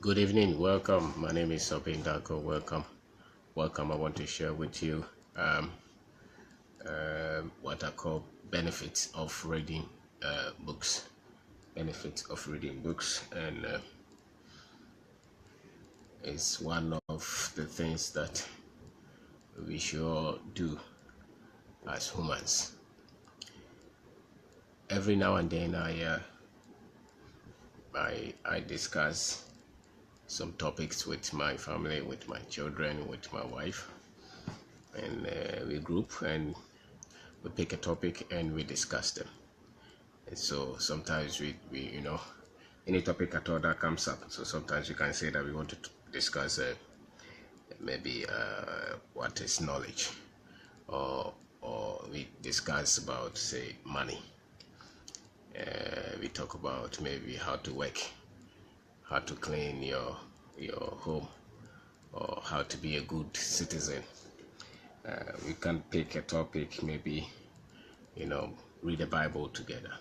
Good evening, welcome. My name is Kwabena. Welcome. I want to share with you um, what I call benefits of reading books. Benefits of reading books, and it's one of the things that we should do as humans. Every now and then, I discuss some topics with my family, with my children, with my wife, and we group and we pick a topic and we discuss them. And so sometimes we any topic at all that comes up. So sometimes we can say that we want to discuss maybe what is knowledge, or we discuss about, say, money. We talk about maybe how to work, how to clean your home, or how to be a good citizen. We can pick a topic, maybe read the Bible together,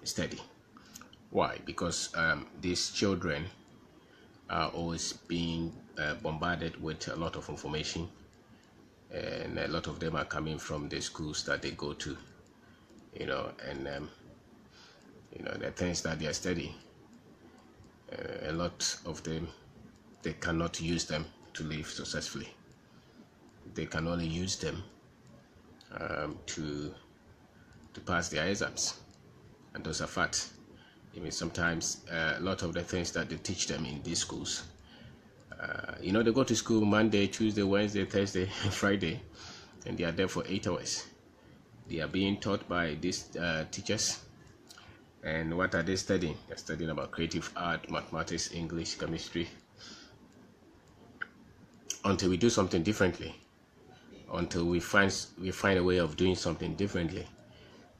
study. Why? Because these children are always being bombarded with a lot of information, and a lot of them are coming from the schools that they go to, and the things that they are studying, a lot of them, they cannot use them to live successfully. They can only use them to pass their exams, and those are facts. Even sometimes a lot of the things that they teach them in these schools, they go to school Monday, Tuesday, Wednesday, Thursday, Friday, and they are there for 8 hours. They are being taught by these teachers. And what are they studying? They're studying about creative art, mathematics, English, chemistry. Until we do something differently, until we find a way of doing something differently,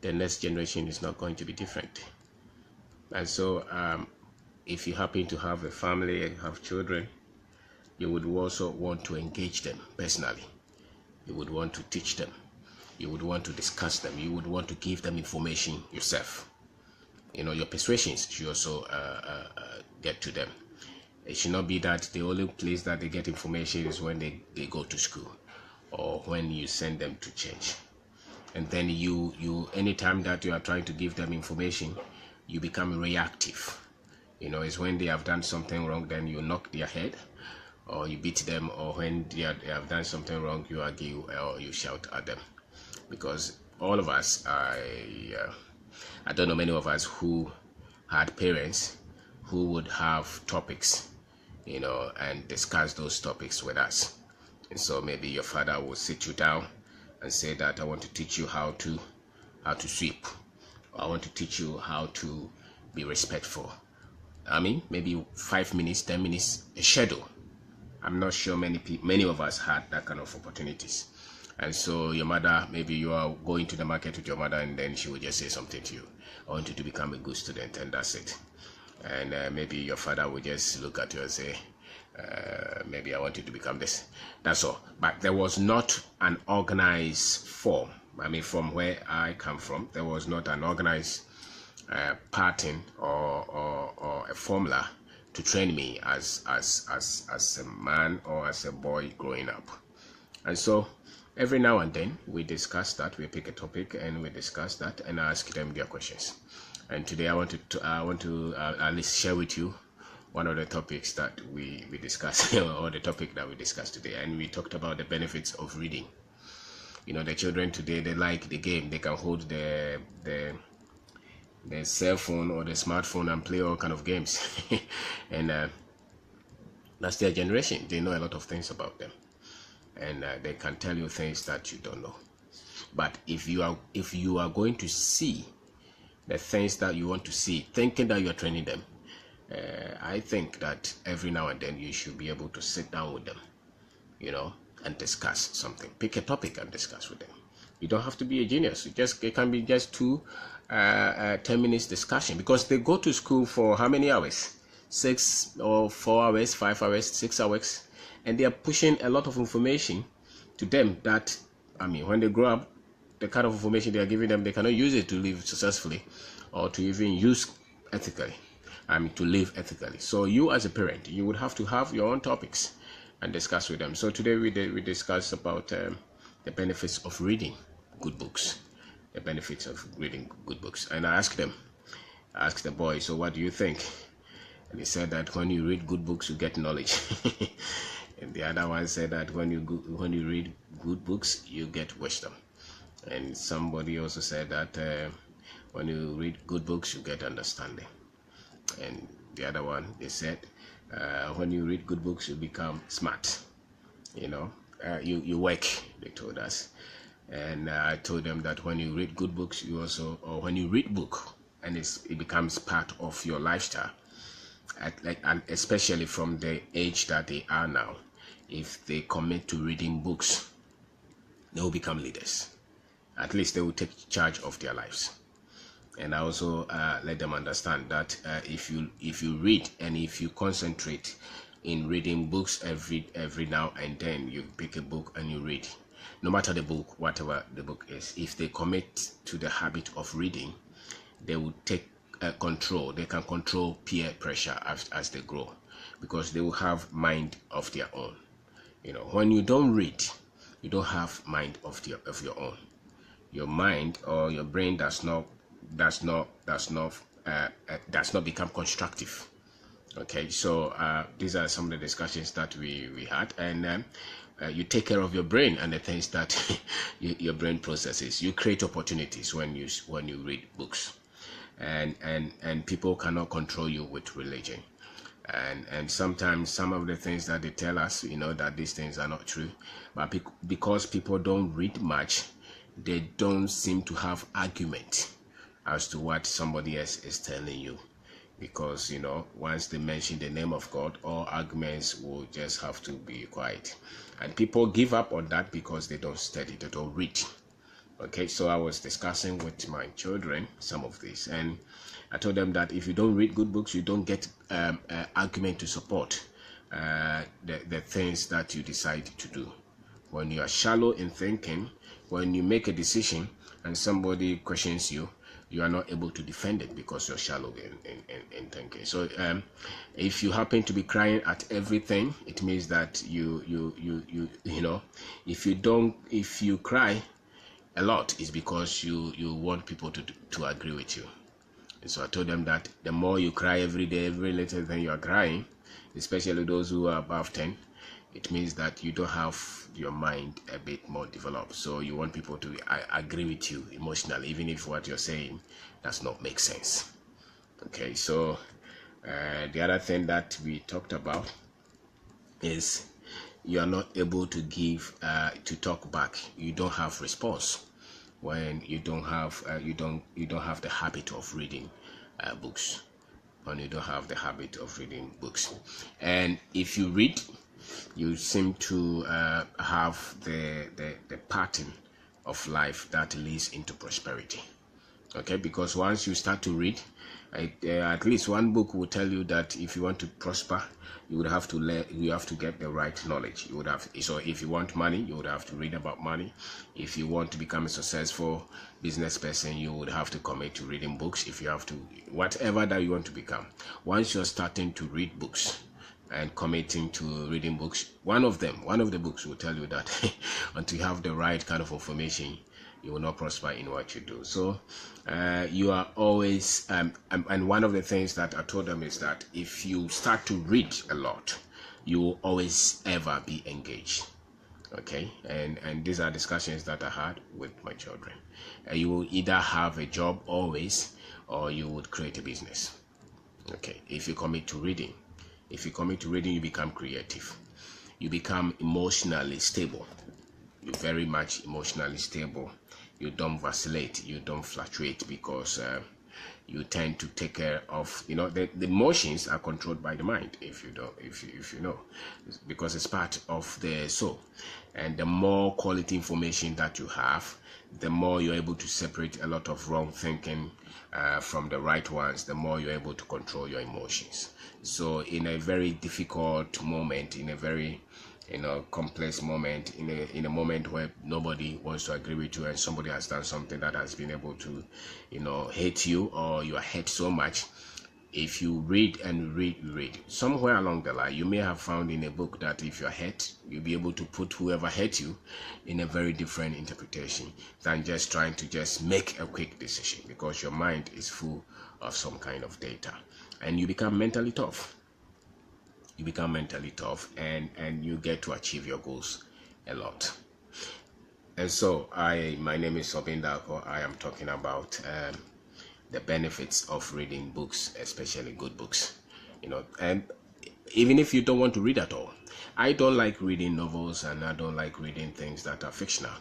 the next generation is not going to be different. And so if you happen to have a family and have children, you would also want to engage them personally. You would want to teach them. You would want to discuss them. You would want to give them information yourself. Your persuasions should also get to them. It should not be that the only place that they get information is when they go to school, or when you send them to church. And then you anytime that you are trying to give them information, you become reactive. It's when they have done something wrong, then you knock their head, or you beat them, or when they have done something wrong, you argue or you shout at them. Because all of us, I don't know many of us who had parents who would have topics, and discuss those topics with us. And so maybe your father will sit you down and say that I want to teach you how to sweep, or I want to teach you how to be respectful. Maybe 5 minutes, 10 minutes, a schedule. I'm not sure many of us had that kind of opportunities. And so your mother, maybe you are going to the market with your mother, and then she will just say something to you. I want you to become a good student, and that's it. And maybe your father will just look at you and say, maybe I want you to become this. That's all. But there was not an organized form. From where I come from, there was not an organized pattern or a formula to train me as a man or as a boy growing up. And so every now and then we discuss that. We pick a topic and we discuss that, and I ask them their questions. And today I want to at least share with you one of the topics that we discussed, or the topic that we discussed today. And we talked about the benefits of reading. The children today, they like the game. They can hold the cell phone or the smartphone and play all kind of games. And that's their generation. They know a lot of things about them, and they can tell you things that you don't know. But if you are going to see the things that you want to see, thinking that you are training them, I think that every now and then you should be able to sit down with them, and discuss something. Pick a topic and discuss with them. You don't have to be a genius. It can be just 10 minutes discussion, because they go to school for how many hours? 6 or 4 hours, 5 hours, 6 hours, and they are pushing a lot of information to them that, when they grow up, the kind of information they are giving them, they cannot use it to live successfully or to even use ethically. to live ethically. So you as a parent, you would have to have your own topics and discuss with them. So today we discussed about the benefits of reading good books, the benefits of reading good books. And I asked the boy, so what do you think? And he said that when you read good books, you get knowledge. And the other one said that when you read good books, you get wisdom. And somebody also said that when you read good books, you get understanding. And the other one, they said, when you read good books, you become smart. You work, they told us. And I told them that when you read good books, or when you read book, and it becomes part of your lifestyle, and especially from the age that they are now, if they commit to reading books, they will become leaders. At least they will take charge of their lives. And I also let them understand that if you read and if you concentrate in reading books every now and then, you pick a book and you read, no matter the book, whatever the book is, if they commit to the habit of reading, they will take control. They can control peer pressure as they grow, because they will have mind of their own. When you don't read, you don't have mind of your own. Your mind or your brain does not become constructive. Okay, so these are some of the discussions that we had, and you take care of your brain and the things that your brain processes. You create opportunities when you read books, and people cannot control you with religion. And sometimes some of the things that they tell us, that these things are not true, but because people don't read much, they don't seem to have argument as to what somebody else is telling you, because once they mention the name of God, all arguments will just have to be quiet, and people give up on that because they don't study, they don't read. Okay, so I was discussing with my children some of this, and I told them that if you don't read good books, you don't get argument to support the things that you decide to do. When you are shallow in thinking, when you make a decision and somebody questions you, you are not able to defend it because you're shallow in thinking. So if you happen to be crying at everything, it means that if you cry a lot, is because you want people to agree with you. And so I told them that the more you cry every day, every little thing you are crying, especially those who are above 10, it means that you don't have your mind a bit more developed. So you want people to agree with you emotionally, even if what you're saying does not make sense. Okay, so the other thing that we talked about is you are not able to to talk back. You don't have response when you don't have the habit of reading books. When you don't have the habit of reading books, and if you read, you seem to have the pattern of life that leads into prosperity. Okay, because once you start to read, at least one book will tell you that if you want to prosper, you have to get the right knowledge. So if you want money, you would have to read about money. If you want to become a successful business person, you would have to commit to reading books. If you have to, whatever that you want to become, once you're starting to read books and committing to reading books, one of the books will tell you that until you have the right kind of information, you will not prosper in what you do. So you are always and one of the things that I told them is that if you start to read a lot, you will always ever be engaged. Okay, and these are discussions that I had with my children. You will either have a job always, or you would create a business. Okay, if you commit to reading, you become creative, you become emotionally stable. You're very much emotionally stable. You don't vacillate, you don't fluctuate, because you tend to take care of, the emotions are controlled by the mind, if you know, because it's part of the soul. And the more quality information that you have, the more you're able to separate a lot of wrong thinking from the right ones, the more you're able to control your emotions. So in a very difficult moment, in a very complex moment, in a moment where nobody wants to agree with you, and somebody has done something that has been able to hate you, or you are hurt so much, If you read and read, somewhere along the line, you may have found in a book that if you're hurt, you'll be able to put whoever hurt you in a very different interpretation than just trying to just make a quick decision, because your mind is full of some kind of data, and you become mentally tough. You become mentally tough, and you get to achieve your goals a lot. And so my name is Kwabena. I am talking about the benefits of reading books, especially good books, and even if you don't want to read at all. I don't like reading novels, and I don't like reading things that are fictional,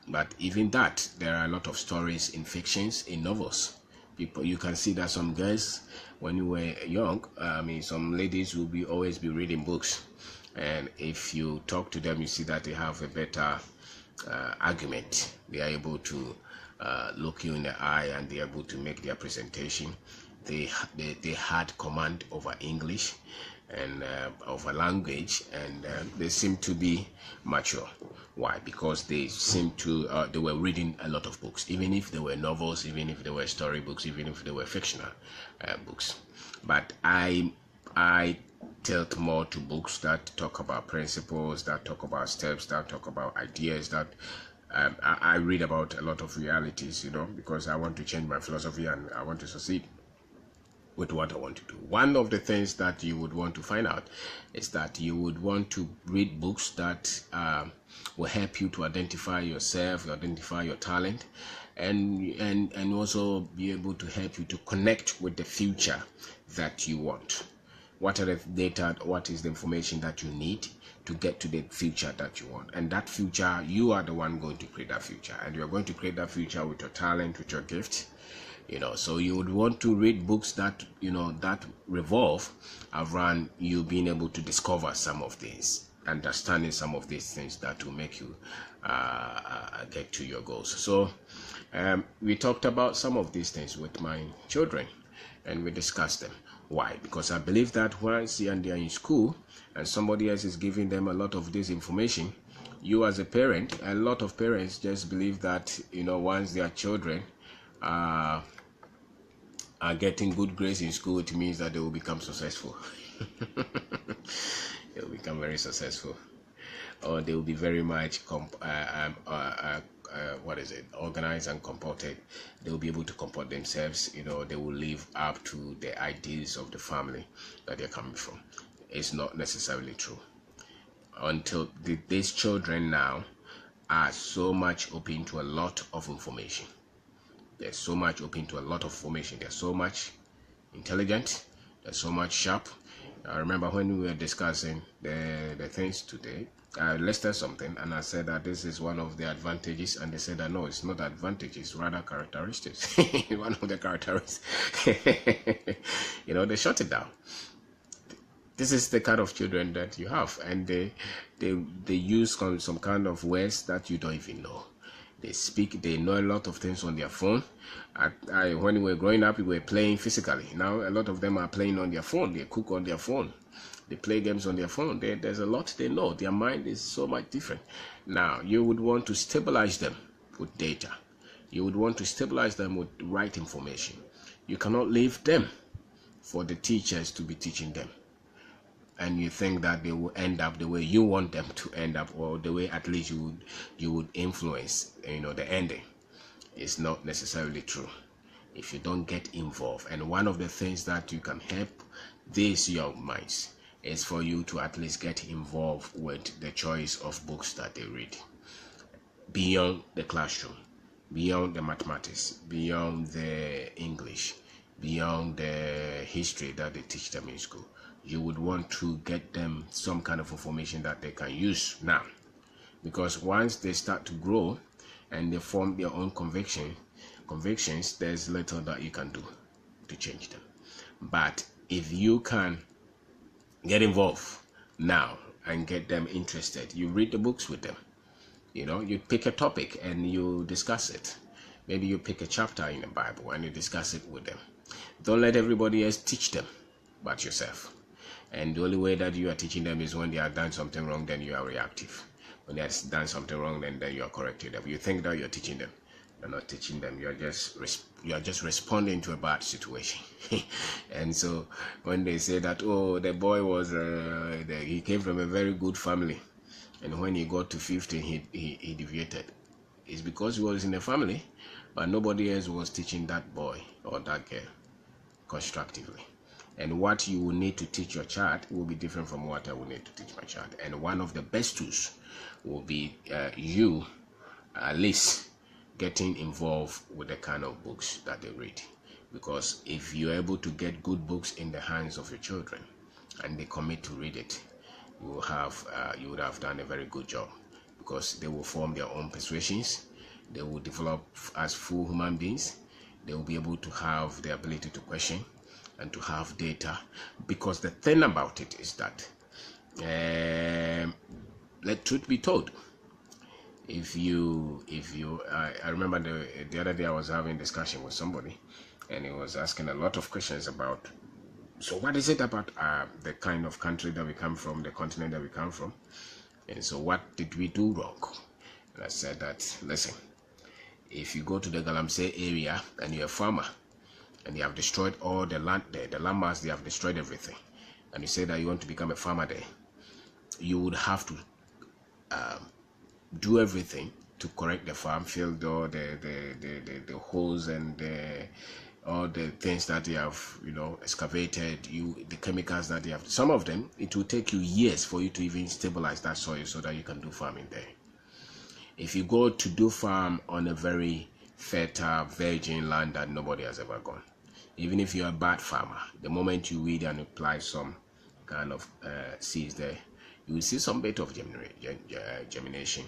but even that, there are a lot of stories in fictions, in novels. You can see that some guys, when you were young, some ladies will always be reading books, and if you talk to them, you see that they have a better argument. They are able to look you in the eye, and they are able to make their presentation. They had command over English and over language, and they seem to be mature. Why? Because they seem to they were reading a lot of books, even if they were novels, even if they were storybooks, even if they were fictional books. But I tilt more to books that talk about principles, that talk about steps, that talk about ideas, that I read about a lot of realities, because I want to change my philosophy and I want to succeed with what I want to do. One of the things that you would want to find out is that you would want to read books that will help you to identify yourself, identify your talent, and also be able to help you to connect with the future that you want. What are the data, what is the information that you need to get to the future that you want? And that future, you are the one going to create that future, and you are going to create that future with your talent, with your gift. So you would want to read books that that revolve around you being able to discover some of these, understanding some of these things that will make you get to your goals. So we talked about some of these things with my children, and we discussed them. Why? Because I believe that once they are in school and somebody else is giving them a lot of this information, you as a parent, a lot of parents just believe that once their children are getting good grades in school, it means that they will become successful. They will become very successful, or they will be very much organized and comported. They will be able to comport themselves. They will live up to the ideals of the family that they're coming from. It's not necessarily true. Until these children now are so much open to a lot of information. They're so much open to a lot of information. They're so much intelligent. They're so much sharp. I remember when we were discussing the things today, I listed something and I said that this is one of the advantages, and they said that no, it's not advantages, rather characteristics. One of the characteristics. They shut it down. This is the kind of children that you have, and they use some kind of words that you don't even know. They know a lot of things on their phone. When we were growing up, we were playing physically. Now a lot of them are playing on their phone. They cook on their phone. They play games on their phone. There's a lot they know. Their mind is so much different. Now you would want to stabilize them with data. You would want to stabilize them with the right information. You cannot leave them for the teachers to be teaching them, and you think that they will end up the way you want them to end up, or the way at least you would influence the ending. It's not necessarily true if you don't get involved. And one of the things that you can help these young minds is for you to at least get involved with the choice of books that they read, beyond the classroom, beyond the mathematics, beyond the English, beyond the history that they teach them in school. You would want to get them some kind of information that they can use now, because once they start to grow and they form their own convictions, there's little that you can do to change them. But if you can get involved now and get them interested, you read the books with them. You pick a topic and you discuss it. Maybe you pick a chapter in the Bible and you discuss it with them. Don't let everybody else teach them but yourself. And the only way that you are teaching them is when they have done something wrong, then you are reactive. When they have done something wrong, then you are correcting them. You think that you're teaching them. You're not teaching them. You are just responding to a bad situation. And so when they say that, oh, the boy was he came from a very good family, and when he got to 15, he deviated. It's because he was in a family, but nobody else was teaching that boy or that girl constructively. And what you will need to teach your child will be different from what I will need to teach my child. And one of the best tools will be you at least getting involved with the kind of books that they read. Because if you're able to get good books in the hands of your children and they commit to read it, you would have done a very good job, because they will form their own persuasions. They will develop as full human beings. They will be able to have the ability to question and to have data. Because the thing about it is that, let truth be told, I remember the other day I was having a discussion with somebody, and he was asking a lot of questions about, so what is it about the kind of country that we come from, the continent that we come from, and so what did we do wrong? And I said that, listen, if you go to the Galamsey area and you're a farmer and you have destroyed all the land there, the landmass, they have destroyed everything, and you say that you want to become a farmer there, you would have to do everything to correct the farm field, or the holes and all the things that they have, excavated, the chemicals that they have. Some of them, it will take you years for you to even stabilize that soil so that you can do farming there. If you go to do farm on a very fertile, virgin land that nobody has ever gone, even if you're a bad farmer, the moment you weed and apply some kind of seeds there, you will see some bit of germination.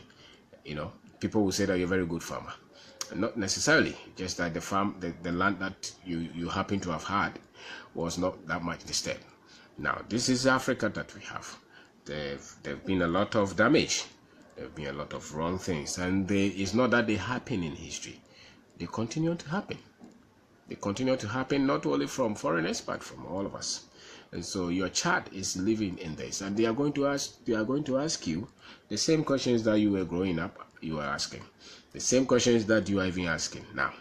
People will say that you're a very good farmer. Not necessarily, just that the land that you happen to have had was not that much disturbed. Now, this is Africa that we have. There've been a lot of damage. There've been a lot of wrong things, and it's not that they happen in history. They continue to happen. They continue to happen not only from foreigners but from all of us. And so your child is living in this, and they are going to ask you the same questions that you were growing up, you were asking. The same questions that you are even asking now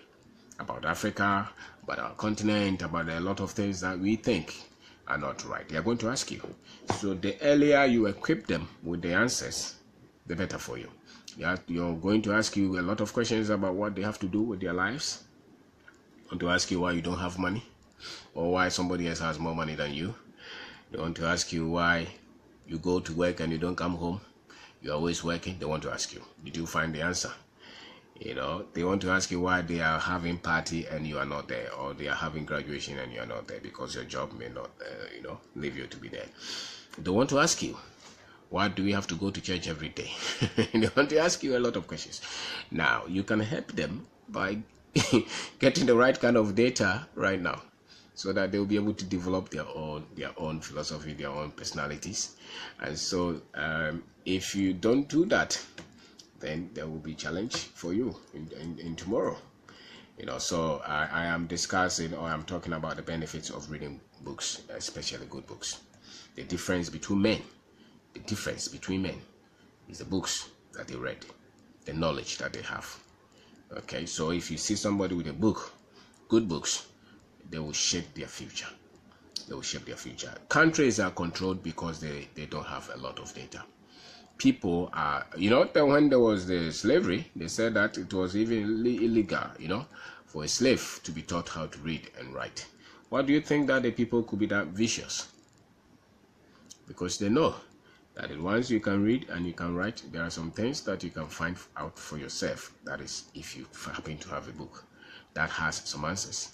about Africa, about our continent, about a lot of things that we think are not right. They are going to ask you. So the earlier you equip them with the answers, the better for you. You're going to ask you a lot of questions about what they have to do with their lives. They want to ask you why you don't have money, or why somebody else has more money than you. They want to ask you why you go to work and you don't come home. You're always working. They want to ask you, did you find the answer? They want to ask you why they are having party and you are not there, or they are having graduation and you are not there because your job may not, leave you to be there. They want to ask you, why do we have to go to church every day? They want to ask you a lot of questions. Now, you can help them by getting the right kind of data right now, so that they'll be able to develop their own philosophy, their own personalities. And so if you don't do that, then there will be challenge for you in tomorrow. So I am discussing, or I'm talking about the benefits of reading books, especially good books. The difference between men is the books that they read, the knowledge that they have. Okay, so if you see somebody with a book, good books, they will shape their future. Countries are controlled because they don't have a lot of data. People are, when there was the slavery, they said that it was even illegal, for a slave to be taught how to read and write. Why do you think that the people could be that vicious? Because they know that once you can read and you can write, there are some things that you can find out for yourself. That is, if you happen to have a book that has some answers.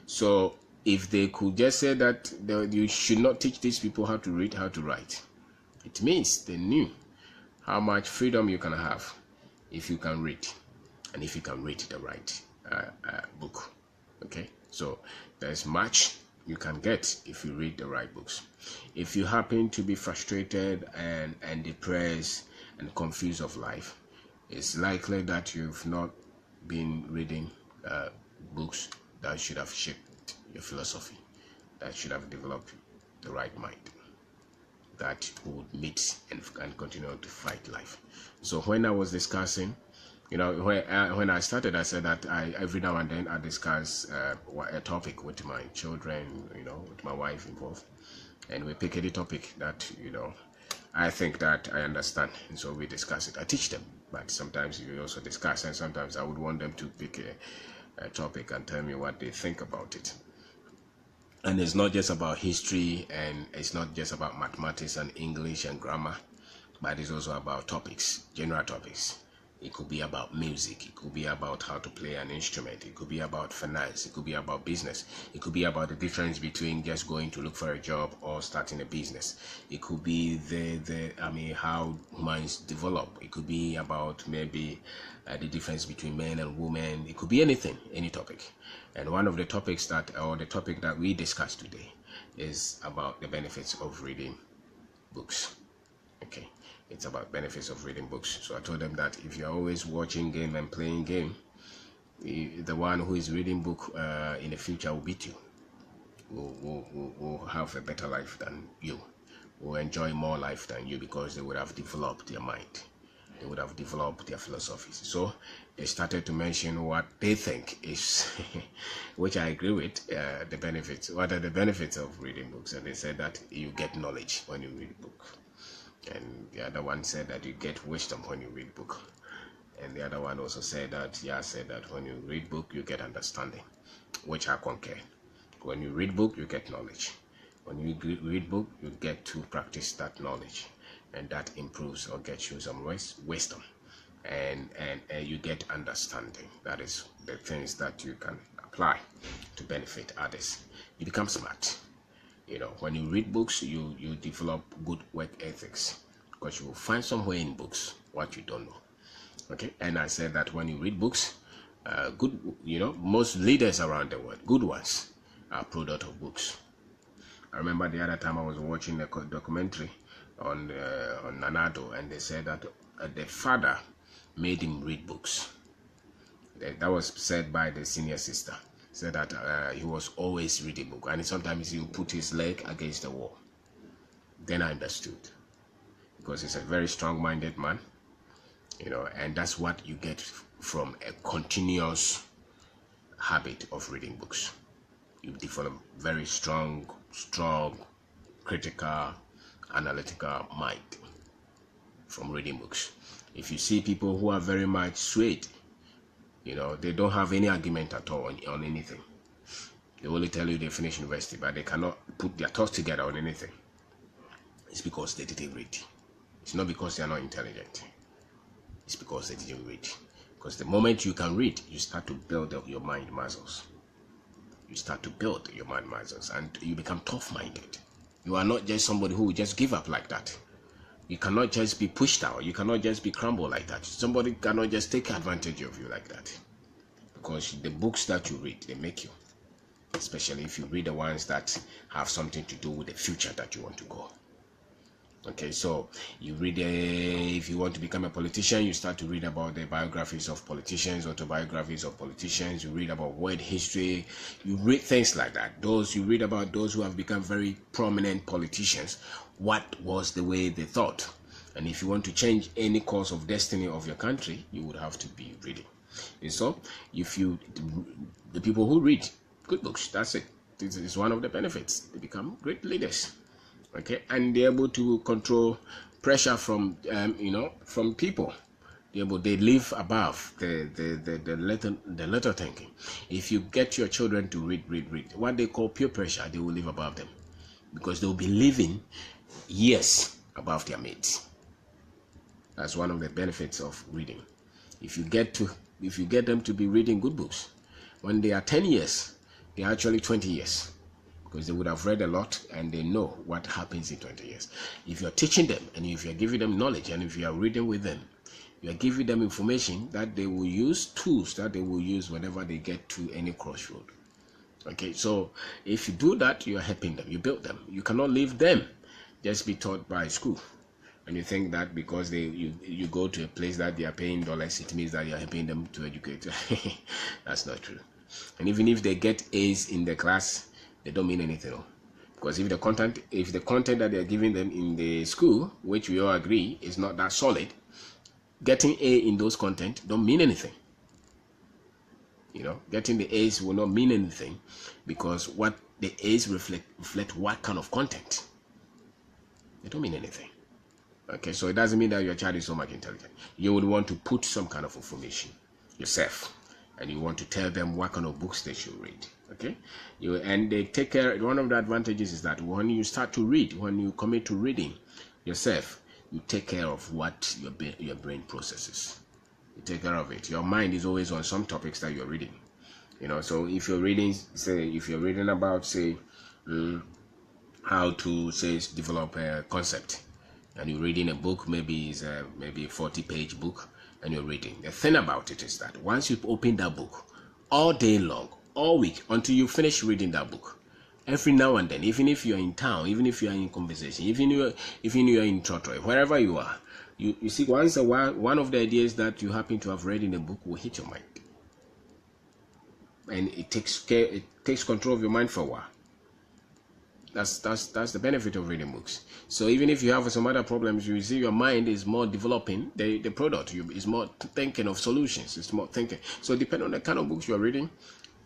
So if they could just say that you should not teach these people how to read, how to write, it means they knew how much freedom you can have if you can read, and if you can read the right book. Okay, so there's much you can get if you read the right books. If you happen to be frustrated and depressed and confused of life, it's likely that you've not been reading books that should have shaped your philosophy, that should have developed the right mind, that would meet and continue to fight life. So when I was discussing You know, when I started, I said that every now and then I discuss a topic with my children, you know, with my wife involved, and we pick any topic that, you know, I think that I understand, and so we discuss it. I teach them, but sometimes we also discuss, and sometimes I would want them to pick a topic and tell me what they think about it. And it's not just about history, and it's not just about mathematics and English and grammar, but it's also about topics, general topics. It could be about music, it could be about how to play an instrument, it could be about finance, it could be about business, it could be about the difference between just going to look for a job or starting a business. It could be how humans develop. It could be about maybe the difference between men and women. It could be anything, any topic. And one of the topics the topic that we discussed today is about the benefits of reading books. Okay, it's about benefits of reading books. So I told them that if you're always watching game and playing game, the one who is reading book in the future will beat you, will have a better life than you, will enjoy more life than you, because they would have developed their mind, they would have developed their philosophies. So they started to mention what they think is which I agree with, the benefits. What are the benefits of reading books? And they said that you get knowledge when you read a book, and the other one said that you get wisdom when you read book, and the other one also said that when you read book you get understanding, which I concur. When you read book you get knowledge. When you read book you get to practice that knowledge, and that improves or gets you some wisdom, and you get understanding. That is the things that you can apply to benefit others. You become smart. You know, when you read books, you develop good work ethics, because you will find somewhere in books what you don't know. Okay, and I said that when you read books, most leaders around the world, good ones, are product of books. I remember the other time I was watching a documentary on Nanado, and they said that the father made him read books. That was said by the senior sister. Said that he was always reading book, and sometimes he would put his leg against the wall. Then I understood, because he's a very strong-minded man, you know, and that's what you get from a continuous habit of reading books. You develop very strong, critical, analytical mind from reading books. If you see people who are very much swayed, you know, they don't have any argument at all on anything. They only tell you they finished university, but they cannot put their thoughts together on anything. It's because they didn't read. It's not because they are not intelligent. It's because they didn't read. Because the moment you can read, you start to build up your mind muscles. You start to build your mind muscles, and you become tough-minded. You are not just somebody who will just give up like that. You cannot just be pushed out. You cannot just be crumbled like that. Somebody cannot just take advantage of you like that. Because the books that you read, they make you. Especially if you read the ones that have something to do with the future that you want to go. Okay, so you read, if you want to become a politician, you start to read about the biographies of politicians, autobiographies of politicians. You read about world history. You read things like that. You read about those who have become very prominent politicians. What was the way they thought? And if you want to change any course of destiny of your country, you would have to be reading. And so, the people who read good books, that's it. This is one of the benefits. They become great leaders. Okay, and they're able to control pressure from from people. They live above the little thinking. If you get your children to read what they call peer pressure, they will live above them, because they will be living years above their mates. That's one of the benefits of reading. If you get them to be reading good books, when they are 10 years, they are actually 20 years. Because they would have read a lot and they know what happens in 20 years. If you're teaching them, and if you're giving them knowledge, and if you are reading with them, you're giving them information that they will use, tools that they will use whenever they get to any crossroad. Okay, so if you do that, you're helping them, you build them. You cannot leave them just be taught by school. And you think that because you go to a place that they are paying dollars, it means that you're helping them to educate. That's not true. And even if they get A's in the class, they don't mean anything. Because if the content that they're giving them in the school, which we all agree is not that solid, getting A in those content don't mean anything. You know, getting the A's will not mean anything, because what the A's reflect what kind of content. They don't mean anything. Okay, so it doesn't mean that your child is so much intelligent. You would want to put some kind of information yourself, and you want to tell them what kind of books they should read. Okay, and they take care. One of the advantages is that when you start to read, when you commit to reading yourself, you take care of what your brain processes. You take care of it. Your mind is always on some topics that you're reading. You know, so if you're reading, say, if you're reading about, say, how to, say, develop a concept, and you're reading a book, maybe it's a 40-page book, and you're reading. The thing about it is that once you open that book, all day long, all week, until you finish reading that book, every now and then, even if you're in town, even if you're in conversation, even if you're in Trotro, wherever you are, you see, once a while, one of the ideas that you happen to have read in a book will hit your mind, and it takes control of your mind for a while. That's the benefit of reading books. So even if you have some other problems, you see your mind is more developing the product. Is more thinking of solutions. It's more thinking. So depending on the kind of books you're reading,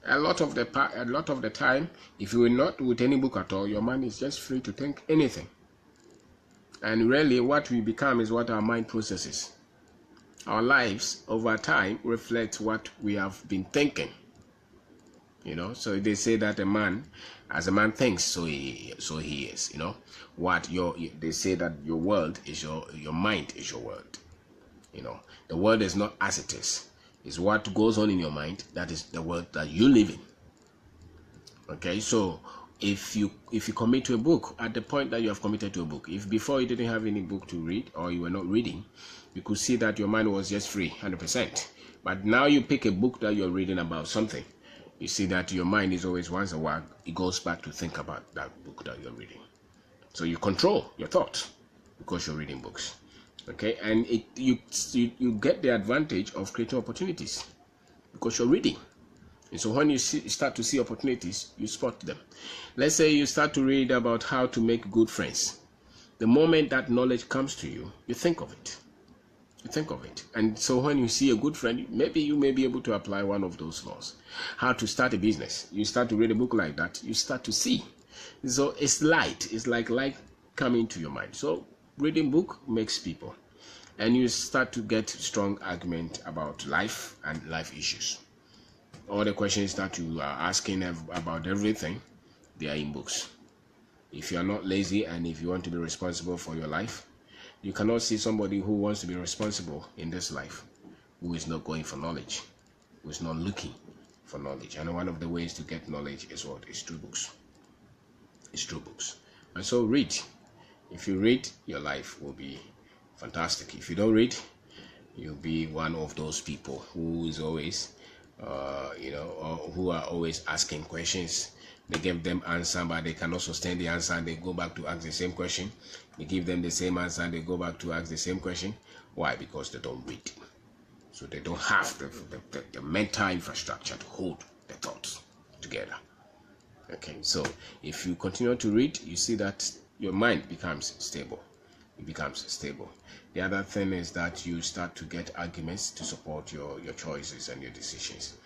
a lot of the time, if you are not with any book at all, your mind is just free to think anything. And really, what we become is what our mind processes. Our lives over time reflect what we have been thinking. You know, so they say that as a man thinks, so he is. You know, they say that your world is your mind is your world. You know, the world is not as it is. It's what goes on in your mind that is the world that you live in. Okay, so if you commit to a book, at the point that you have committed to a book, if before you didn't have any book to read or you were not reading, you could see that your mind was just free 100%. But now you pick a book that you're reading about something, you see that your mind is always, once in a while, it goes back to think about that book that you're reading. So you control your thoughts because you're reading books. Okay, and you get the advantage of creating opportunities because you're reading. And so when you start to see opportunities, you spot them. Let's say you start to read about how to make good friends. The moment that knowledge comes to you, you think of it. You think of it. And so when you see a good friend, maybe you may be able to apply one of those laws. How to start a business. You start to read a book like that, you start to see. So it's light. It's like light coming to your mind. So reading book makes people. And you start to get strong argument about life and life issues. All the questions that you are asking about everything, they are in books. If you are not lazy and if you want to be responsible for your life, you cannot see somebody who wants to be responsible in this life, who is not going for knowledge, who is not looking for knowledge. And one of the ways to get knowledge is what? Is through books. It's through books. And so read. If you read, your life will be fantastic. If you don't read, you'll be one of those people who is always, who are always asking questions. They give them answer, but they cannot sustain the answer, and they go back to ask the same question. They give them the same answer, and they go back to ask the same question. Why? Because they don't read. So they don't have the mental infrastructure to hold the thoughts together. Okay, so if you continue to read, you see that your mind becomes stable. It becomes stable. The other thing is that you start to get arguments to support your choices and your decisions.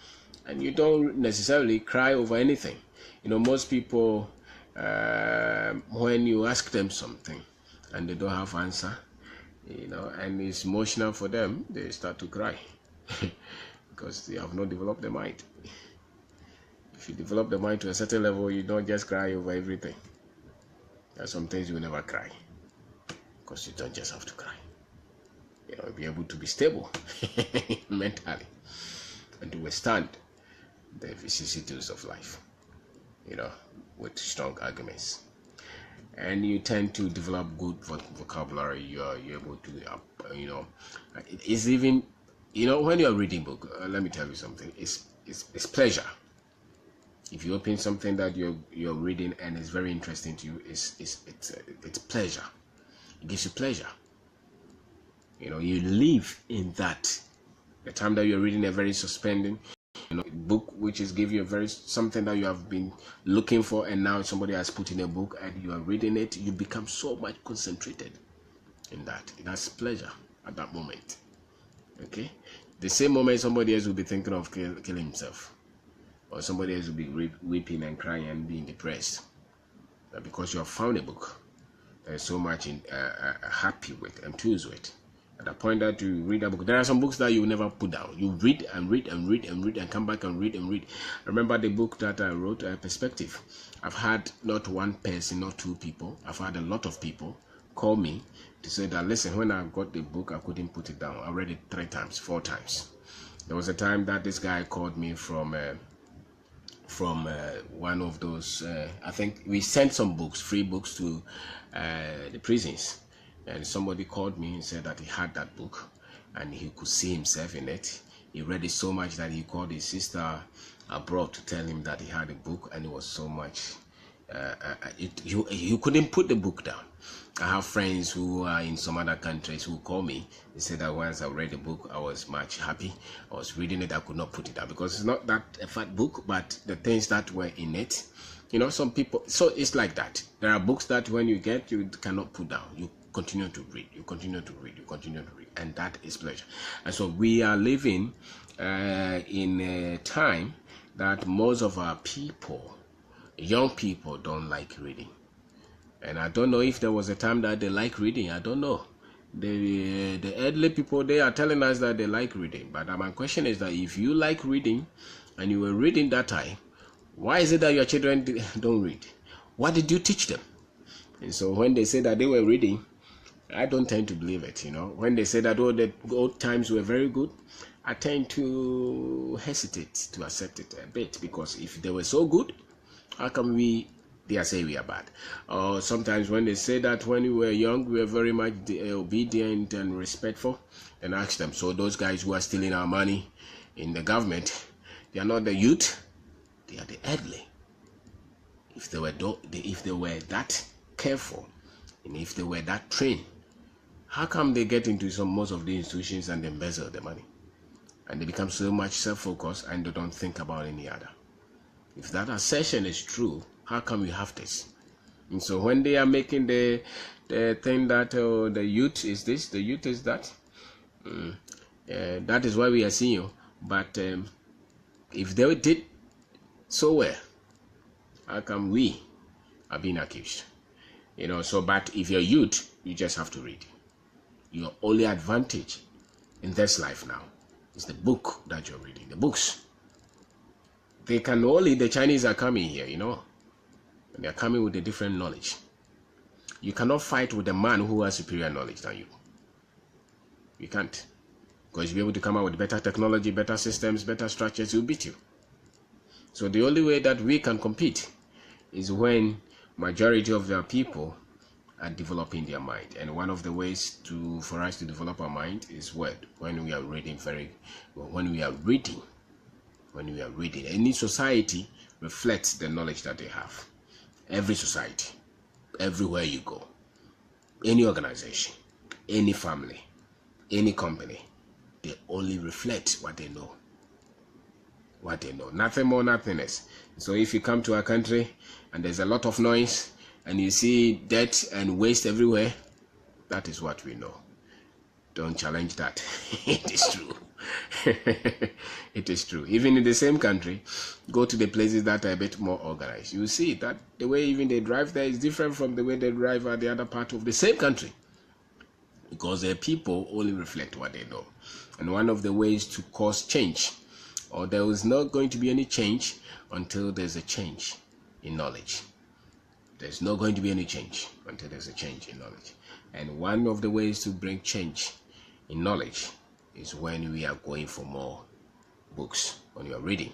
And you don't necessarily cry over anything. You know, most people, when you ask them something and they don't have answer, you know, and it's emotional for them, they start to cry because they have not developed the mind. If you develop the mind to a certain level, you don't just cry over everything. There are some things you will never cry because you don't just have to cry. You know, be able to be stable mentally and to withstand the vicissitudes of life, you know, with strong arguments. And you tend to develop good vocabulary. You're able to, it's even, you know, when you're reading book, let me tell you something, it's pleasure. If you open something that you're reading and it's very interesting to you, it's pleasure. It gives you pleasure. You know, you live in that. The time that you're reading a very suspending, you know, book which is give you a very something that you have been looking for, and now somebody has put in a book and you are reading it, you become so much concentrated in that. That's pleasure at that moment. Okay, the same moment somebody else will be thinking of killing himself, or somebody else will be weeping and crying and being depressed, because you have found a book that is so much happy with, enthused with. At the point that you read a book, there are some books that you never put down. You read and read and read and read and come back and read and read. I remember the book that I wrote, Perspective. I've had not one person, not two people. I've had a lot of people call me to say that, listen, when I got the book, I couldn't put it down. I read it 3 times, 4 times. There was a time that this guy called me from one of those, I think we sent some books, free books to the prisons. And somebody called me and said that he had that book and he could see himself in it. He read it so much that he called his sister abroad to tell him that he had a book, and it was so much, you couldn't put the book down. I have friends who are in some other countries who call me. They said that once I read the book, I was much happy. I was reading it, I could not put it down because it's not that a fat book, but the things that were in it, you know, some people, so it's like that. There are books that when you get, you cannot put down. You continue to read, you continue to read, you continue to read, and that is pleasure. And so we are living in a time that most of our people, young people, don't like reading. And I don't know if there was a time that they like reading. I don't know. The elderly people, they are telling us that they like reading. But my question is that if you like reading and you were reading that time, why is it that your children don't read? What did you teach them? And so when they say that they were reading, I don't tend to believe it. You know, when they say that the old times were very good, I tend to hesitate to accept it a bit, because if they were so good, how come they are saying we are bad? Or sometimes when they say that when we were young, we were very much obedient and respectful, and ask them, so those guys who are stealing our money in the government, they are not the youth, they are the elderly. If they were that careful, and if they were that trained, how come they get into most of the institutions and embezzle the money? And they become so much self-focused and they don't think about any other. If that assertion is true, how come we have this? And so when they are making the thing that the youth is this, the youth is that, that is why we are seeing you. But if they did so well, how come we are being accused? You know, so, but if you're youth, you just have to read. Your only advantage in this life now is the book that you're reading, the books. The Chinese are coming here, you know, and they're coming with a different knowledge. You cannot fight with a man who has superior knowledge than you. You can't. Because you'll be able to come out with better technology, better systems, better structures, he'll beat you. So the only way that we can compete is when majority of the people are developing their mind. And one of the ways for us to develop our mind is when we are reading Any society reflects the knowledge that they have. Every society, everywhere you go, any organization, any family, any company, they only reflect what they know. Nothing more, nothing less. So if you come to a country and there's a lot of noise and you see debt and waste everywhere, that is what we know. Don't challenge that. It is true. It is true. Even in the same country, go to the places that are a bit more organized. You see that the way even they drive there is different from the way they drive at the other part of the same country. Because their people only reflect what they know. And one of the ways to cause change, or there is not going to be any change until there's a change in knowledge. There's not going to be any change until there's a change in knowledge. And one of the ways to bring change in knowledge is when we are going for more books, when you are reading.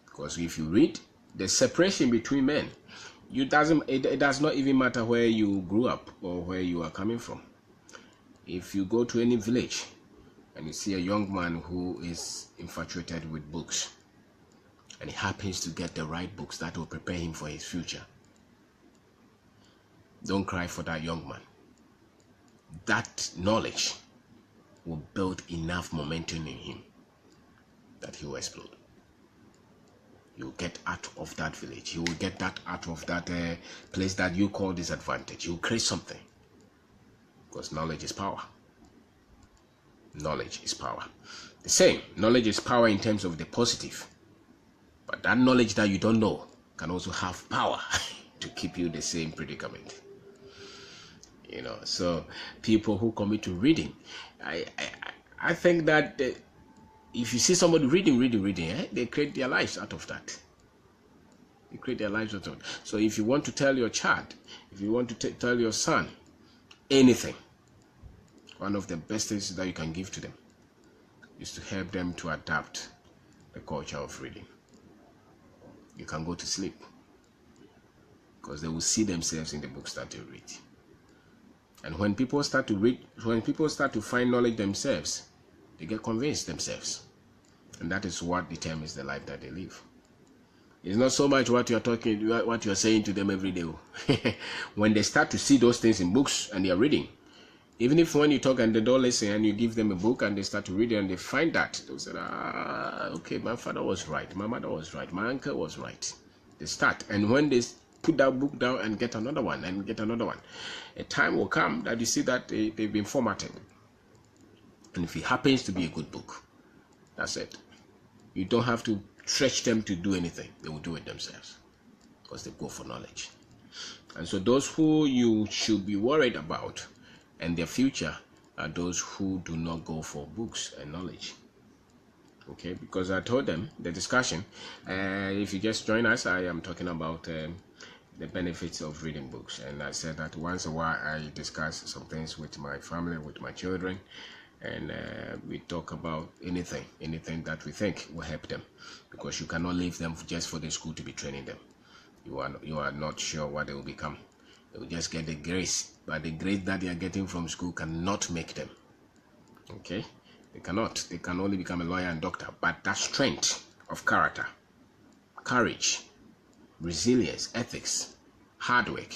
Because if you read, the separation between men, it does not even matter where you grew up or where you are coming from. If you go to any village and you see a young man who is infatuated with books, and he happens to get the right books that will prepare him for his future, don't cry for that young man. That knowledge will build enough momentum in him that he will explode. You will get out of that village. You will get that out of that place that you call disadvantage. You will create something. Because knowledge is power. knowledge is power. The same, knowledge is power in terms of the positive. But that knowledge that you don't know can also have power to keep you in the same predicament. So people who commit to reading, I think that if you see somebody reading, they create their lives out of that. They create their lives out of it. So if you want to tell your child, if you want to tell your son anything, one of the best things that you can give to them is to help them to adapt the culture of reading. You can go to sleep because they will see themselves in the books that they read. And when people start to read, when people start to find knowledge themselves, they get convinced themselves. And that is what determines the life that they live. It's not so much what you're saying to them every day. When they start to see those things in books and they are reading, even if when you talk and they don't listen and you give them a book and they start to read it and they find that, they'll say, okay, my father was right, my mother was right, my uncle was right. They start, and when they put that book down and get another one and get another one, a time will come that you see that they've been formatted. And if it happens to be a good book, that's it. You don't have to stretch them to do anything. They will do it themselves because they go for knowledge. And so those who you should be worried about and their future are those who do not go for books and knowledge. Okay, because I told them the discussion, if you just join us, I am talking about the benefits of reading books. And I said that once a while I discuss some things with my family, with my children, and we talk about anything that we think will help them, because you cannot leave them just for the school to be training them. You are not sure what they will become. They will just get the grace, but the grade that they are getting from school cannot make them. Okay, they cannot. They can only become a lawyer and doctor. But that strength of character, courage, resilience, ethics, hard work,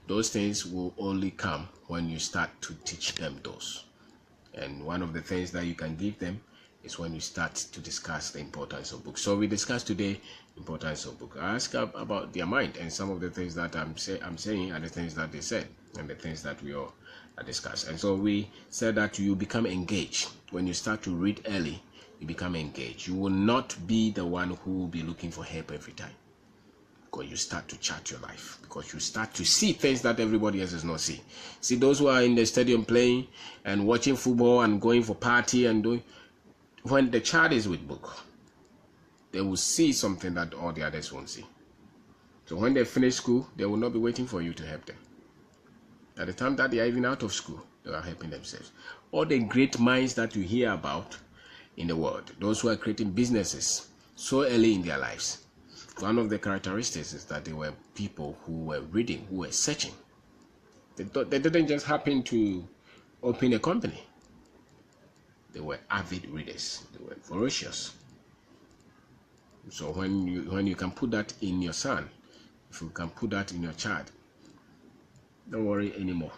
those things will only come when you start to teach them those. And one of the things that you can give them is when you start to discuss the importance of books. So we discussed today importance of books. I asked about their mind, and some of the things that I'm saying are the things that they said and the things that we all discussed. And so we said that you become engaged. When you start to read early, you become engaged. You will not be the one who will be looking for help every time, because you start to chart your life, because you start to see things that everybody else does not see. See, those who are in the stadium playing and watching football and going for party and doing, when the child is with book, they will see something that all the others won't see. So when they finish school, they will not be waiting for you to help them. At the time that they are even out of school, they are helping themselves. All the great minds that you hear about in the world, those who are creating businesses so early in their lives, one of the characteristics is that they were people who were reading, who were searching. They didn't just happen to open a company. They were avid readers. They were voracious. So when you can put that in your son, if you can put that in your child, don't worry anymore.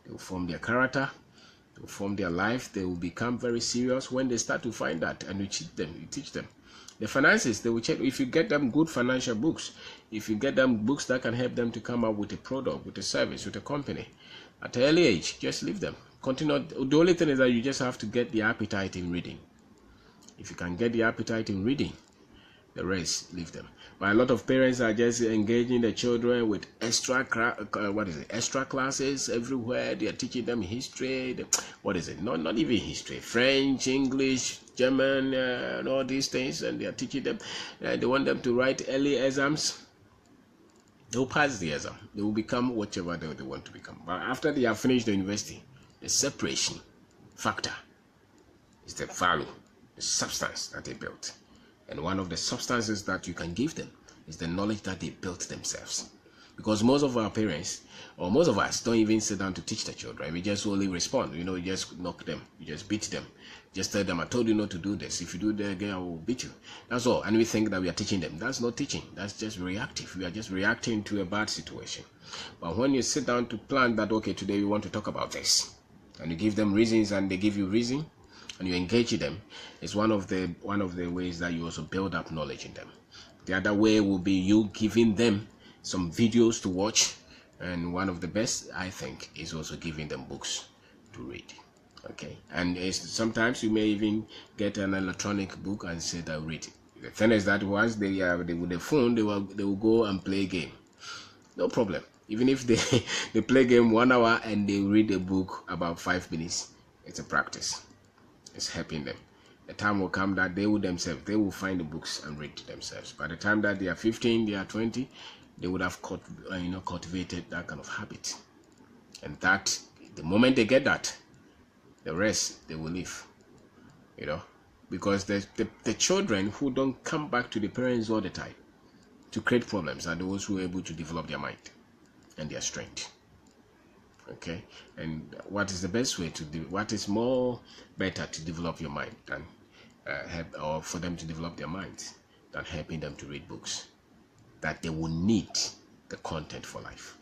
They will form their character, they will form their life, they will become very serious when they start to find that, and you teach them. The finances, they will check. If you get them good financial books, if you get them books that can help them to come up with a product, with a service, with a company, at an early age, just leave them. Continue. The only thing is that you just have to get the appetite in reading. If you can get the appetite in reading, the rest, leave them. But a lot of parents are just engaging the children with extra classes everywhere. They are teaching them history. Not even history. French, English, German, and all these things, and they are teaching them. They want them to write early exams. They will pass the exam. They will become whatever they want to become. But after they have finished the university, the separation factor is the value, the substance that they built. And one of the substances that you can give them is the knowledge that they built themselves. Because most of our parents, or most of us, don't even sit down to teach the children. We just only respond. You just knock them. You just beat them. Just tell them, I told you not to do this. If you do that again, I will beat you. That's all. And we think that we are teaching them. That's not teaching. That's just reactive. We are just reacting to a bad situation. But when you sit down to plan that, okay, today we want to talk about this, and you give them reasons and they give you reason, and you engage them, it's one of the ways that you also build up knowledge in them. The other way will be you giving them some videos to watch, and one of the best, I think, is also giving them books to read. Okay, and sometimes you may even get an electronic book and say that read. The thing is that once they with the phone, they will go and play a game. No problem. Even if they they play game 1 hour and they read a book about 5 minutes, it's a practice. It's helping them. The time will come that they will find the books and read themselves. By the time that they are 15, they are 20, they would have cultivated that kind of habit. And that the moment they get that, the rest they will leave. Because the children who don't come back to the parents all the time to create problems are those who are able to develop their mind and their strength. Okay, and what is the best way to do? What is more better to develop your mind than or for them to develop their minds than helping them to read books that they will need the content for life?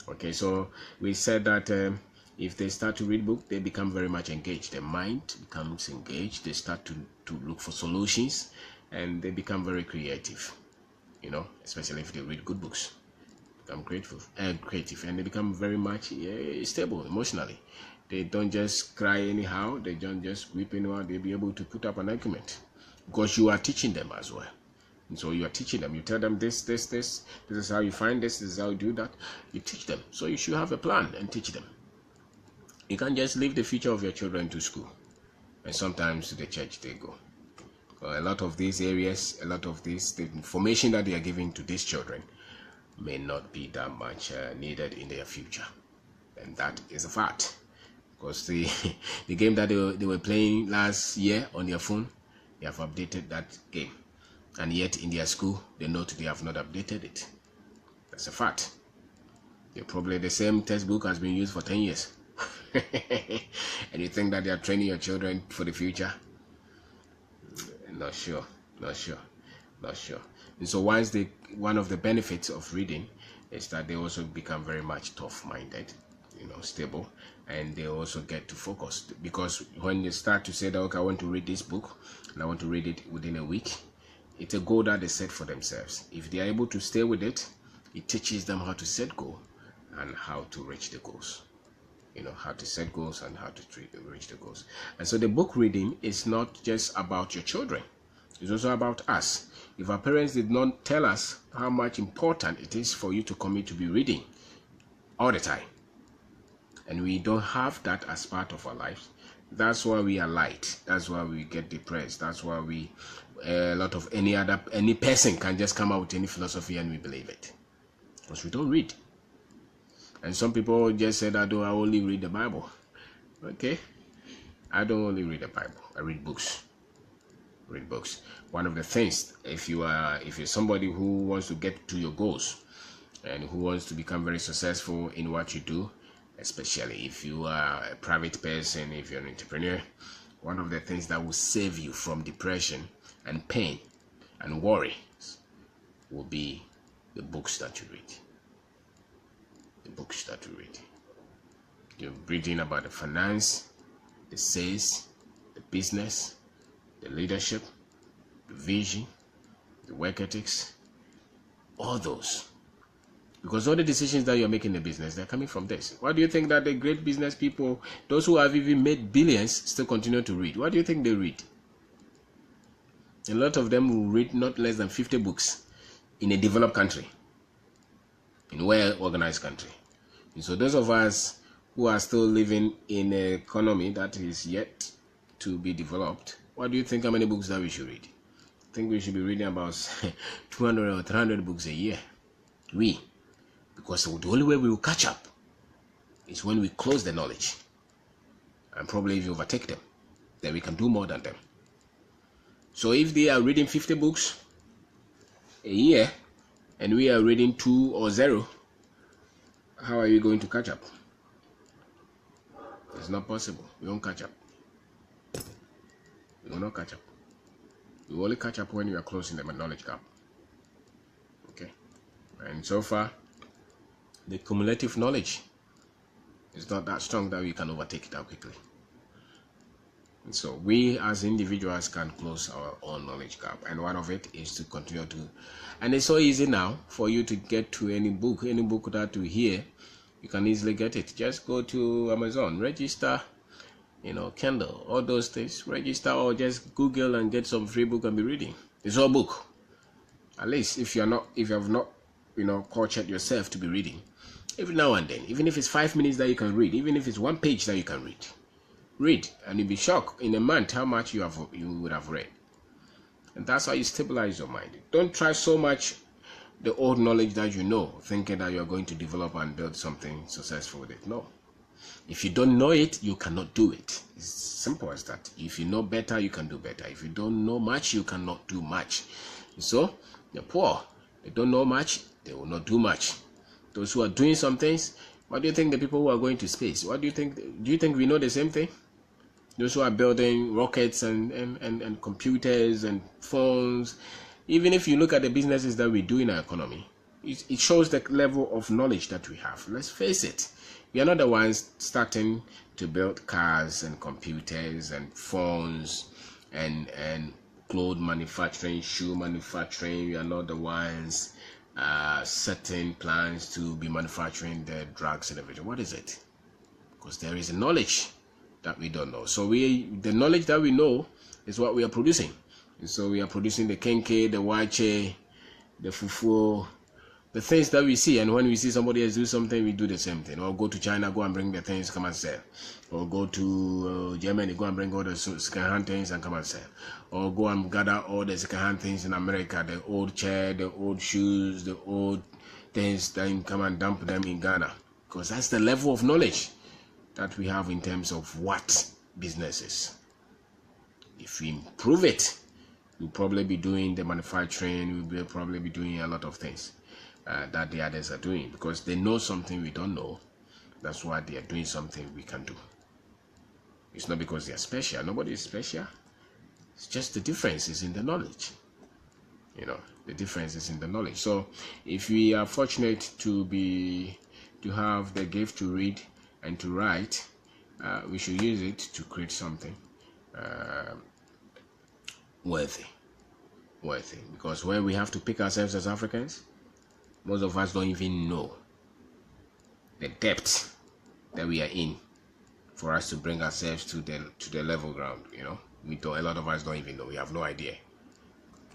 Okay, so we said that if they start to read books, they become very much engaged. Their mind becomes engaged. They start to look for solutions, and they become very creative. Especially if they read good books. Become creative, and they become very much stable emotionally. They don't just cry anyhow. They don't just weep anyhow. They'll be able to put up an argument because you are teaching them as well. And so you are teaching them. You tell them this. This is how you find this. This is how you do that. You teach them. So you should have a plan and teach them. You can't just leave the future of your children to school, and sometimes to the church they go. A lot of these areas, the information that they are giving to these children may not be that much needed in their future, and that is a fact. Because the game that they were playing last year on their phone, they have updated that game, and yet in their school they have not updated it. That's a fact. Probably the same textbook has been used for 10 years, and you think that they are training your children for the future? Not sure. And so one of the benefits of reading is that they also become very much tough-minded, stable, and they also get to focus. Because when you start to say that, okay, I want to read this book and I want to read it within a week, it's a goal that they set for themselves. If they are able to stay with it, it teaches them how to set goals and how to reach the goals. How to set goals and how to reach the goals. And so the book reading is not just about your children. It's also about us. If our parents did not tell us how much important it is for you to commit to be reading all the time, and we don't have that as part of our lives, that's why we are light. That's why we get depressed. That's why any person can just come out with any philosophy and we believe it. Because we don't read. And some people just say that, I only read the Bible. Okay, I don't only read the Bible. I read books. One of the things, if you're somebody who wants to get to your goals and who wants to become very successful in what you do, especially if you are a private person, if you're an entrepreneur, one of the things that will save you from depression and pain and worry will be the books that you read. You're reading about the finance, the sales, the business, the leadership, the vision, the work ethics, all those. Because all the decisions that you're making in the business, they're coming from this. Why do you think that the great business people, those who have even made billions, still continue to read? What do you think they read? A lot of them will read not less than 50 books in a developed country, in a well-organized country. And so those of us who are still living in an economy that is yet to be developed, what do you think how many books that we should read? I think we should be reading about 200 or 300 books a year. Because the only way we will catch up is when we close the knowledge. And probably if you overtake them, then we can do more than them. So if they are reading 50 books a year, and we are reading 2 or 0, how are you going to catch up? It's not possible. We won't catch up. We will not catch up. We will only catch up when we are closing the knowledge gap. Okay? And so far, the cumulative knowledge is not that strong that we can overtake it that quickly. And so we as individuals can close our own knowledge gap, and one of it is to continue to, and it's so easy now for you to get to any book that you hear, you can easily get it. Just go to Amazon, register, Kindle, all those things. Register or just Google and get some free book and be reading. It's all book. At least if you have not, cultured yourself to be reading, every now and then, even if it's 5 minutes that you can read, even if it's one page that you can read, and you'll be shocked in a month how much you would have read. And that's how you stabilize your mind. Don't try so much the old knowledge that you know, thinking that you're going to develop and build something successful with it. No. If you don't know it, you cannot do it. It's simple as that. If you know better, you can do better. If you don't know much, you cannot do much. So, the poor, they don't know much, they will not do much. Those who are doing some things, what do you think the people who are going to space? What do you think? Do you think we know the same thing? Those who are building rockets and computers and phones, even if you look at the businesses that we do in our economy, it shows the level of knowledge that we have. Let's face it, we are not the ones starting to build cars and computers and phones and clothes manufacturing, shoe manufacturing. We are not the ones setting plans to be manufacturing the drugs and everything. What is it? Because there is a knowledge that we don't know. So the knowledge that we know is what we are producing. And so we are producing the kenke, the wache, the fufu, the things that we see. And when we see somebody else do something, we do the same thing. Or go to China, go and bring the things, come and sell. Or go to Germany, go and bring all the second-hand things and come and sell. Or go and gather all the second-hand things in America, the old chair, the old shoes, the old things, then come and dump them in Ghana. Because that's the level of knowledge that we have in terms of what business is. If we improve it, we'll probably be doing the manufacturing, we'll probably be doing a lot of things that the others are doing, because they know something we don't know. That's why they are doing something we can do. It's not because they are special. Nobody is special. It's just the difference is in the knowledge. The difference is in the knowledge. So if we are fortunate to have the gift to read and to write, we should use it to create something worthy. Because when we have to pick ourselves as Africans, most of us don't even know the depth that we are in for us to bring ourselves to the level ground. A lot of us don't even know. We have no idea.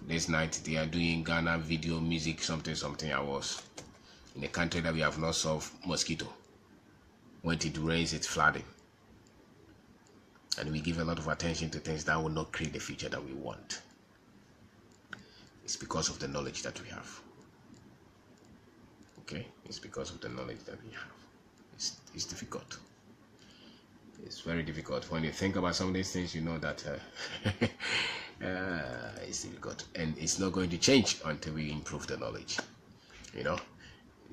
This night they are doing Ghana video music something. I was in a country that we have not solved mosquito. When it rains, it's flooding. And we give a lot of attention to things that will not create the future that we want. It's because of the knowledge that we have. Okay? It's because of the knowledge that we have. It's difficult. It's very difficult. When you think about some of these things, you know that it's difficult. And it's not going to change until we improve the knowledge.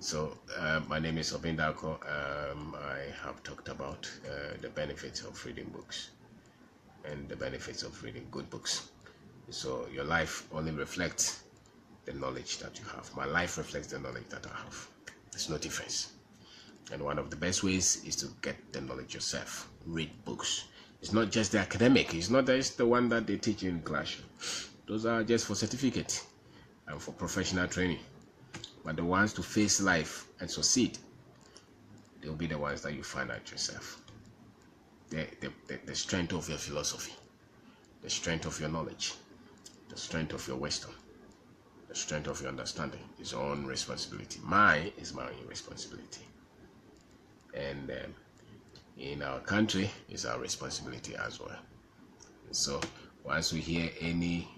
So my name is Obindako. I have talked about the benefits of reading books and the benefits of reading good books. So your life only reflects the knowledge that you have. My life reflects the knowledge that I have. There's no difference. And one of the best ways is to get the knowledge yourself. Read books. It's not just the academic. It's not just the one that they teach you in class. Those are just for certificate and for professional training. But the ones to face life and succeed, they'll be the ones that you find out yourself. The strength of your philosophy, the strength of your knowledge, the strength of your wisdom, the strength of your understanding is your own responsibility. Mine is my own responsibility. And in our country, it's our responsibility as well. So once we hear any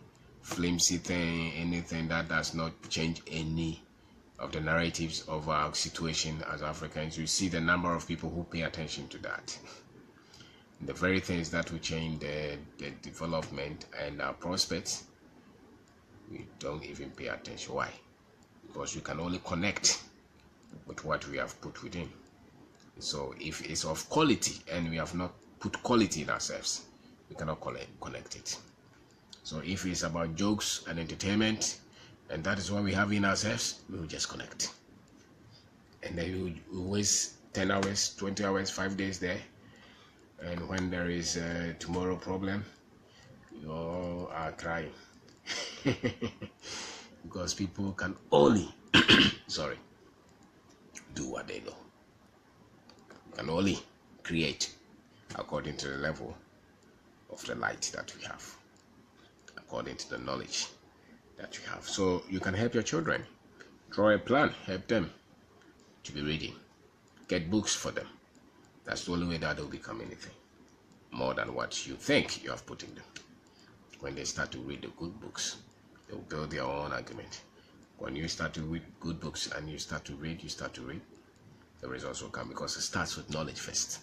flimsy thing, anything that does not change any of the narratives of our situation as Africans, you see the number of people who pay attention to that. The very things that will change the development and our prospects, we don't even pay attention. Why? Because we can only connect with what we have put within. So if it's of quality and we have not put quality in ourselves, we cannot connect it. So if it's about jokes and entertainment, and that is what we have in ourselves, we will just connect. And then we waste 10 hours, 20 hours, 5 days there. And when there is a tomorrow problem, you all are crying. Because people can only, do what they know. Can only create according to the level of the light that we have, according to the knowledge that you have. So you can help your children. Draw a plan, help them to be reading. Get books for them. That's the only way that they'll become anything more than what you think you have put in them. When they start to read the good books, they'll build their own argument. When you start to read good books and you start to read, the results will come, because it starts with knowledge first.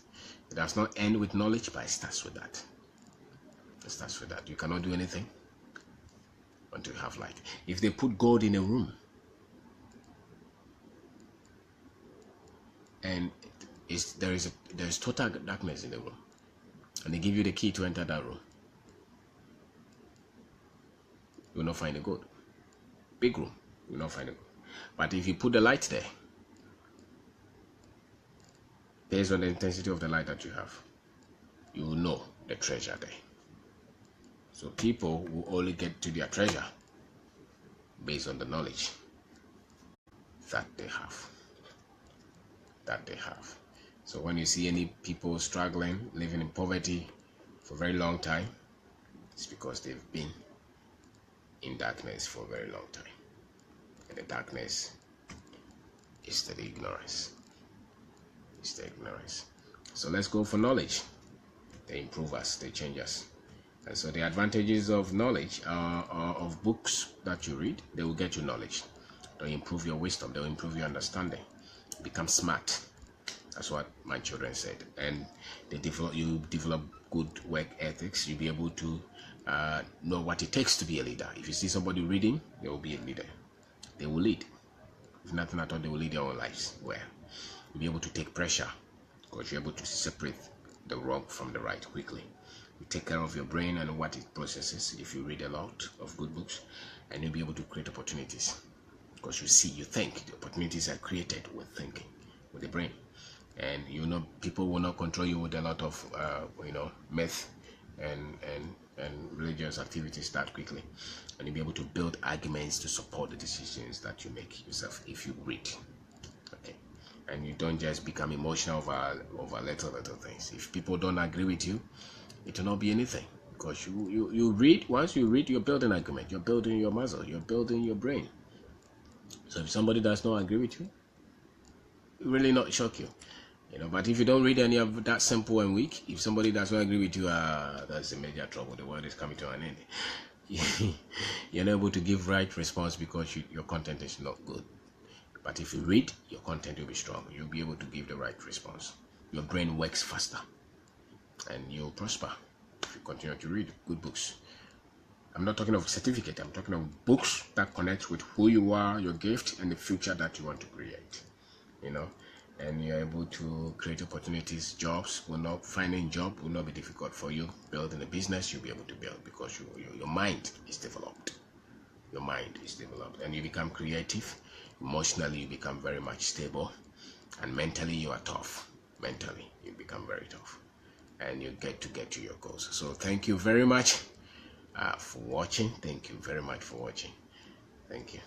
It does not end with knowledge, but it starts with that. It starts with that. You cannot do anything until you have light. If they put gold in a room and there is total darkness in the room, and they give you the key to enter that room, you will not find the gold. Big room, you will not find the gold. But if you put the light there, based on the intensity of the light that you have, you will know the treasure there. So people will only get to their treasure based on the knowledge that they have. So when you see any people struggling, living in poverty for a very long time, it's because they've been in darkness for a very long time. And the darkness is the ignorance. It's the ignorance. So let's go for knowledge. They improve us, they change us. And so the advantages of knowledge, of books that you read, they will get you knowledge. They'll improve your wisdom, they'll improve your understanding. Become smart. That's what my children said. And you develop good work ethics. You'll be able to know what it takes to be a leader. If you see somebody reading, they will be a leader. They will lead. If nothing at all, they will lead their own lives well. You'll be able to take pressure, because you're able to separate the wrong from the right quickly. You take care of your brain and what it processes if you read a lot of good books, and you'll be able to create opportunities, because you think. The opportunities are created with thinking, with the brain. And people will not control you with a lot of myth and religious activities that quickly. And you'll be able to build arguments to support the decisions that you make yourself if you read. Okay. And you don't just become emotional over little things. If people don't agree with you, it will not be anything, because you read. Once you read, you're building argument, you're building your muscle, you're building your brain. So if somebody does not agree with you, it will really not shock you. But if you don't read any of that simple and weak, if somebody does not agree with you, that's a major trouble. The world is coming to an end. You're not able to give right response because your content is not good. But if you read, your content will be strong. You'll be able to give the right response. Your brain works faster, and you'll prosper if you continue to read good books. I'm not talking of certificate. I'm talking of books that connect with who you are, your gift, and the future that you want to create. And you're able to create opportunities. Finding job will not be difficult for you. Building a business, you'll be able to build, because your mind is developed. Your mind is developed, and you become creative. Emotionally, you become very much stable, and mentally, you are tough. Mentally, you become very tough, and you get to your goals. So thank you very much for watching. Thank you very much for watching. Thank you.